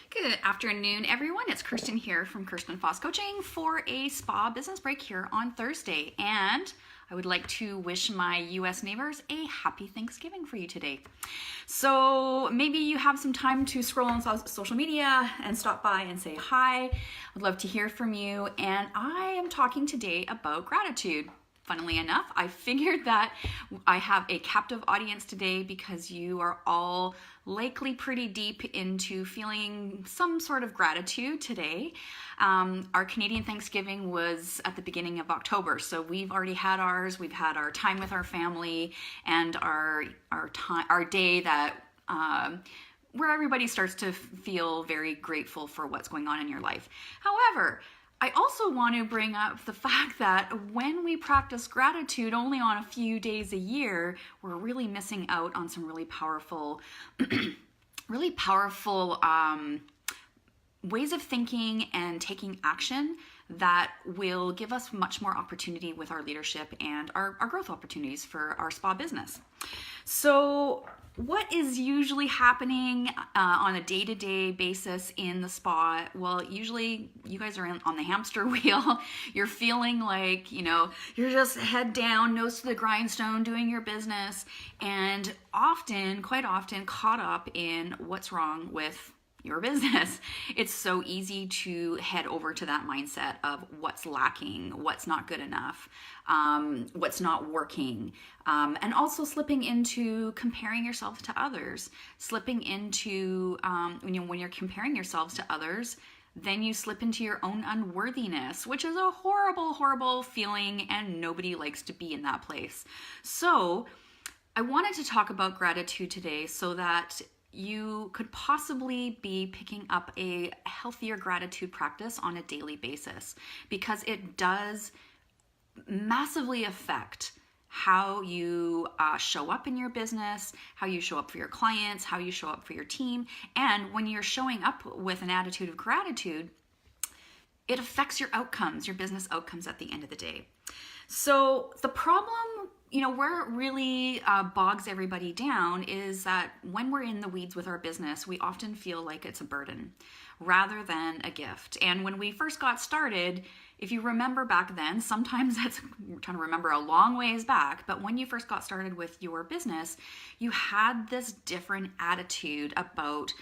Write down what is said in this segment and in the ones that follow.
Good afternoon, everyone. It's Kirsten here from Kirsten Foss Coaching for a spa business break here on Thursday. And I would like to wish my US neighbors a happy Thanksgiving for you today. So maybe you have some time to scroll on social media and stop by and say hi. I'd love to hear from you. And I am talking today about gratitude. Funnily enough, I figured that I have a captive audience today because you are all likely pretty deep into feeling some sort of gratitude today. Our Canadian Thanksgiving was at the beginning of October, so we've already had ours. We've had our time with our family and our day that where everybody starts to feel very grateful for what's going on in your life. However, I also want to bring up the fact that when we practice gratitude only on a few days a year, we're really missing out on some really powerful, really powerful ways of thinking and taking action that will give us much more opportunity with our leadership and our growth opportunities for our spa business. So what is usually happening on a day-to-day basis in the spa? Well, usually you guys are on the hamster wheel. You're feeling like, you're just head down, nose to the grindstone, doing your business, and quite often caught up in what's wrong with your business. It's so easy to head over to that mindset of what's lacking, what's not good enough, what's not working, and also slipping into comparing yourself to others, slipping into when you're comparing yourselves to others, then you slip into your own unworthiness, which is a horrible, horrible feeling, and nobody likes to be in that place. So I wanted to talk about gratitude today so that you could possibly be picking up a healthier gratitude practice on a daily basis, because it does massively affect how you show up in your business, how you show up for your clients, how you show up for your team. And when you're showing up with an attitude of gratitude, it affects your outcomes, your business outcomes at the end of the day. So the problem, where it really bogs everybody down is that when we're in the weeds with our business, we often feel like it's a burden rather than a gift. And when we first got started, if you remember back then, sometimes we're trying to remember a long ways back, but when you first got started with your business, you had this different attitude about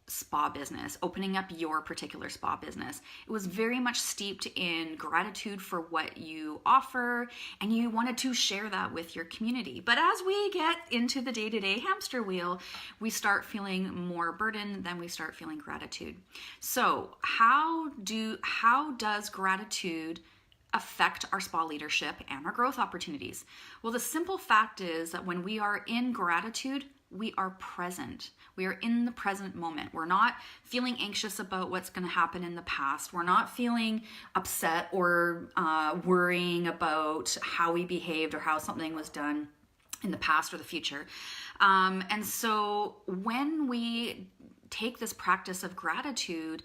spa business, opening up your particular spa business. It was very much steeped in gratitude for what you offer, and you wanted to share that with your community. But as we get into the day-to-day hamster wheel, we start feeling more burden than we start feeling gratitude. So how does gratitude affect our spa leadership and our growth opportunities? Well, the simple fact is that when we are in gratitude, we are present. We are in the present moment. We're not feeling anxious about what's going to happen in the past. We're not feeling upset or worrying about how we behaved or how something was done in the past or the future. And so when we take this practice of gratitude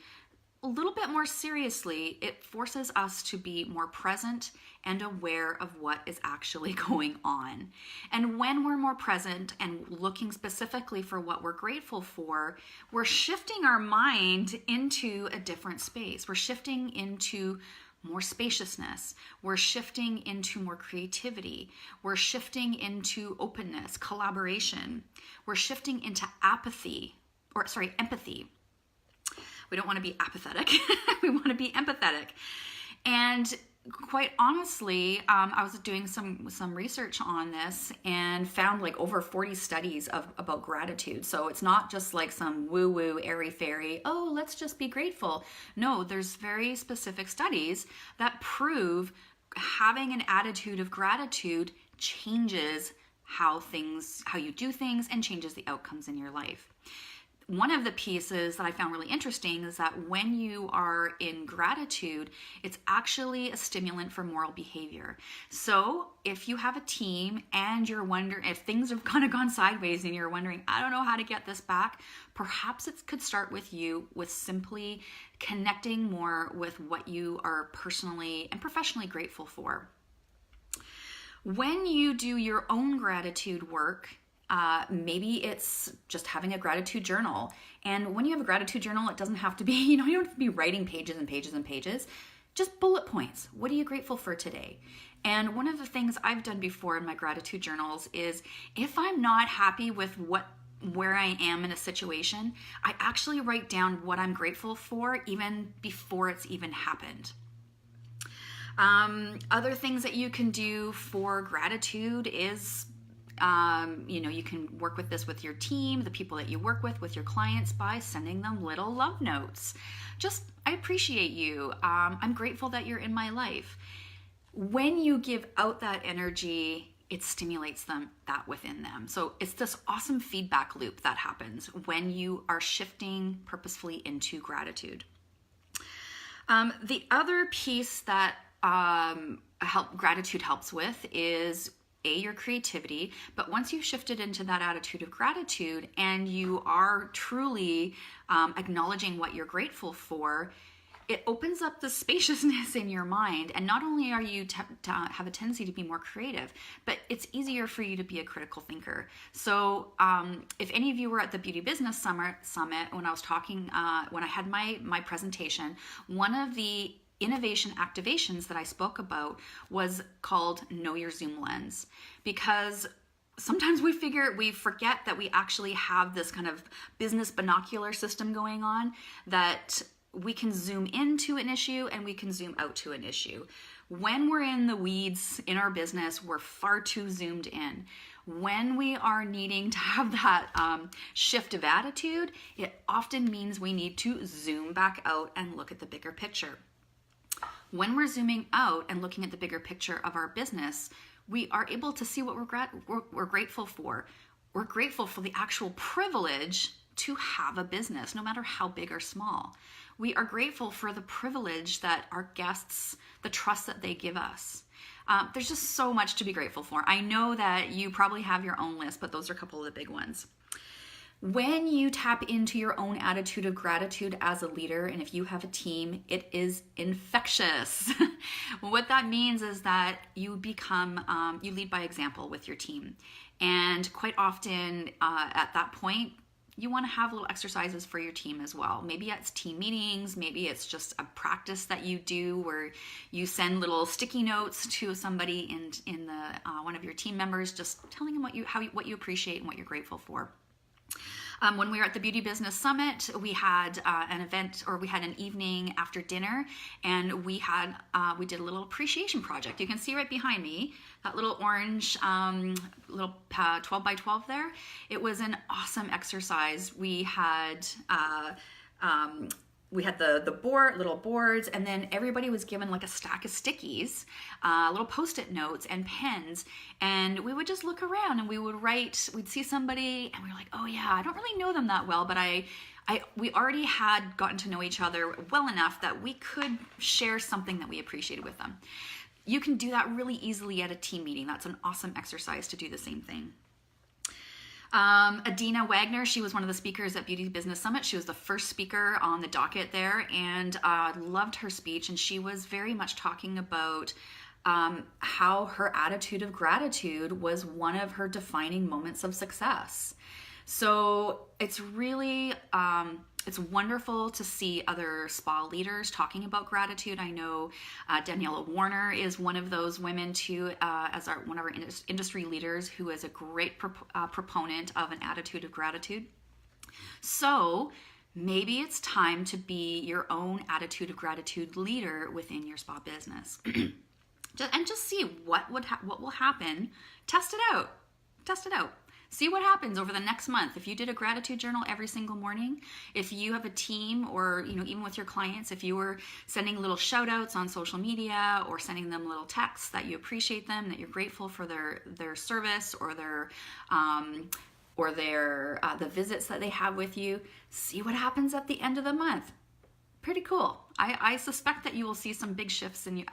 a little bit more seriously, it forces us to be more present and aware of what is actually going on. And when we're more present and looking specifically for what we're grateful for, we're shifting our mind into a different space. We're shifting into more spaciousness. We're shifting into more creativity. We're shifting into openness, collaboration. We're shifting into empathy. We don't want to be apathetic. We want to be empathetic. And quite honestly, I was doing some research on this and found like over 40 studies about gratitude. So it's not just like some woo-woo, airy-fairy, oh, let's just be grateful. No, there's very specific studies that prove having an attitude of gratitude changes how you do things and changes the outcomes in your life. One of the pieces that I found really interesting is that when you are in gratitude, it's actually a stimulant for moral behavior. So if you have a team and you're wondering if things have kind of gone sideways and you're wondering, I don't know how to get this back, perhaps it could start with you with simply connecting more with what you are personally and professionally grateful for. When you do your own gratitude work, Maybe it's just having a gratitude journal. And when you have a gratitude journal, it doesn't have to be, you don't have to be writing pages and pages and pages. Just bullet points. What are you grateful for today? And one of the things I've done before in my gratitude journals is if I'm not happy with where I am in a situation, I actually write down what I'm grateful for even before it's even happened. Other things that you can do for gratitude is, you can work with this with your team, the people that you work with your clients, by sending them little love notes. Just, I appreciate you. I'm grateful that you're in my life. When you give out that energy, it stimulates that within them. So it's this awesome feedback loop that happens when you are shifting purposefully into gratitude. The other piece that gratitude helps with is your creativity. But once you've shifted into that attitude of gratitude and you are truly acknowledging what you're grateful for, it opens up the spaciousness in your mind. And not only are you have a tendency to be more creative, but it's easier for you to be a critical thinker. So if any of you were at the Beauty Business Summit when I was talking, when I had my presentation, one of the innovation activations that I spoke about was called Know Your Zoom Lens, because sometimes we forget that we actually have this kind of business binocular system going on, that we can zoom into an issue and we can zoom out to an issue. When we're in the weeds in our business, we're far too zoomed in. When we are needing to have that shift of attitude, it often means we need to zoom back out and look at the bigger picture. When we're zooming out and looking at the bigger picture of our business, we are able to see what we're grateful for. We're grateful for the actual privilege to have a business, no matter how big or small. We are grateful for the privilege that our guests, the trust that they give us. There's just so much to be grateful for. I know that you probably have your own list, but those are a couple of the big ones. When you tap into your own attitude of gratitude as a leader, and if you have a team, it is infectious. What that means is that you become, you lead by example with your team. And quite often at that point, you want to have little exercises for your team as well. Maybe it's team meetings, maybe it's just a practice that you do where you send little sticky notes to somebody in the one of your team members, just telling them what you appreciate and what you're grateful for. When we were at the Beauty Business Summit, we had an event, or we had an evening after dinner, and we did a little appreciation project. You can see right behind me that little orange little 12 by 12 there. It was an awesome exercise. We had the little boards, and then everybody was given like a stack of stickies, little Post-it notes and pens, and we would just look around and we would write. We'd see somebody and we were like, oh yeah, I don't really know them that well, but we already had gotten to know each other well enough that we could share something that we appreciated with them. You can do that really easily at a team meeting. That's an awesome exercise to do the same thing. Adina Wagner, she was one of the speakers at Beauty Business Summit. She was the first speaker on the docket there, and loved her speech. And she was very much talking about how her attitude of gratitude was one of her defining moments of success. So it's really, it's wonderful to see other spa leaders talking about gratitude. I know Daniela Warner is one of those women too, as one of our industry leaders, who is a great proponent of an attitude of gratitude. So maybe it's time to be your own attitude of gratitude leader within your spa business. And just see what will happen. Test it out. See what happens over the next month. If you did a gratitude journal every single morning, if you have a team, or even with your clients, if you were sending little shout outs on social media or sending them little texts that you appreciate them, that you're grateful for their service or the visits that they have with you, see what happens at the end of the month. Pretty cool. I suspect that you will see some big shifts in you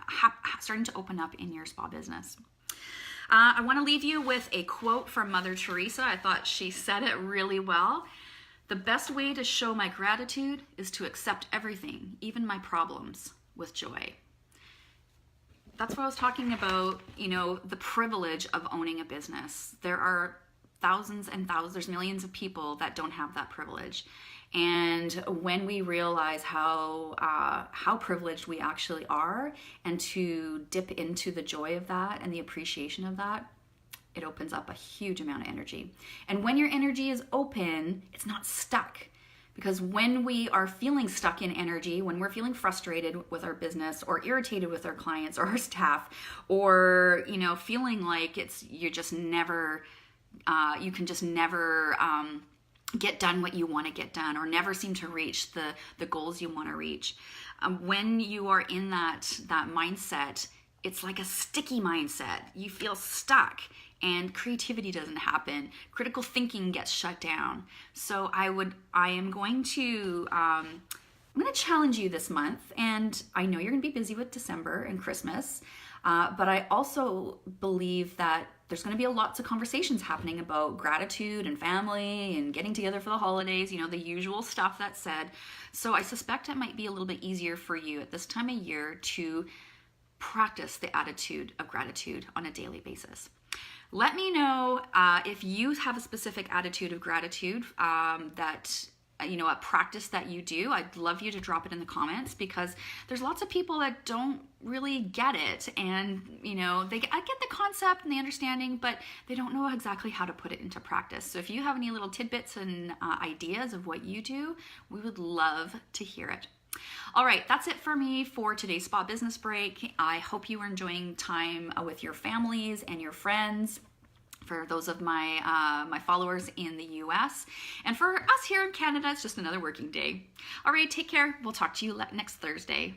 starting to open up in your spa business. I want to leave you with a quote from Mother Teresa. I thought she said it really well. The best way to show my gratitude is to accept everything, even my problems, with joy. That's what I was talking about, the privilege of owning a business. There are thousands and thousands, there's millions of people that don't have that privilege. And when we realize how privileged we actually are, and to dip into the joy of that and the appreciation of that, it opens up a huge amount of energy. And when your energy is open, it's not stuck. Because when we are feeling stuck in energy, when we're feeling frustrated with our business or irritated with our clients or our staff, or feeling like you can just never get done what you want to get done, or never seem to reach the goals you want to reach. When you are in that mindset, it's like a sticky mindset. You feel stuck and creativity doesn't happen. Critical thinking gets shut down. So I'm going to challenge you this month, and I know you're going to be busy with December and Christmas, but I also believe that there's going to be lots of conversations happening about gratitude and family and getting together for the holidays, the usual stuff that's said. So I suspect it might be a little bit easier for you at this time of year to practice the attitude of gratitude on a daily basis. Let me know if you have a specific attitude of gratitude that a practice that you do. I'd love you to drop it in the comments, because there's lots of people that don't really get it, and I get the concept and the understanding, but they don't know exactly how to put it into practice. So if you have any little tidbits and ideas of what you do, we would love to hear it. All right, that's it for me for today's Spa Business Break. I hope you are enjoying time with your families and your friends. For those of my followers in the US, and for us here in Canada, it's just another working day. All right, take care. We'll talk to you next Thursday.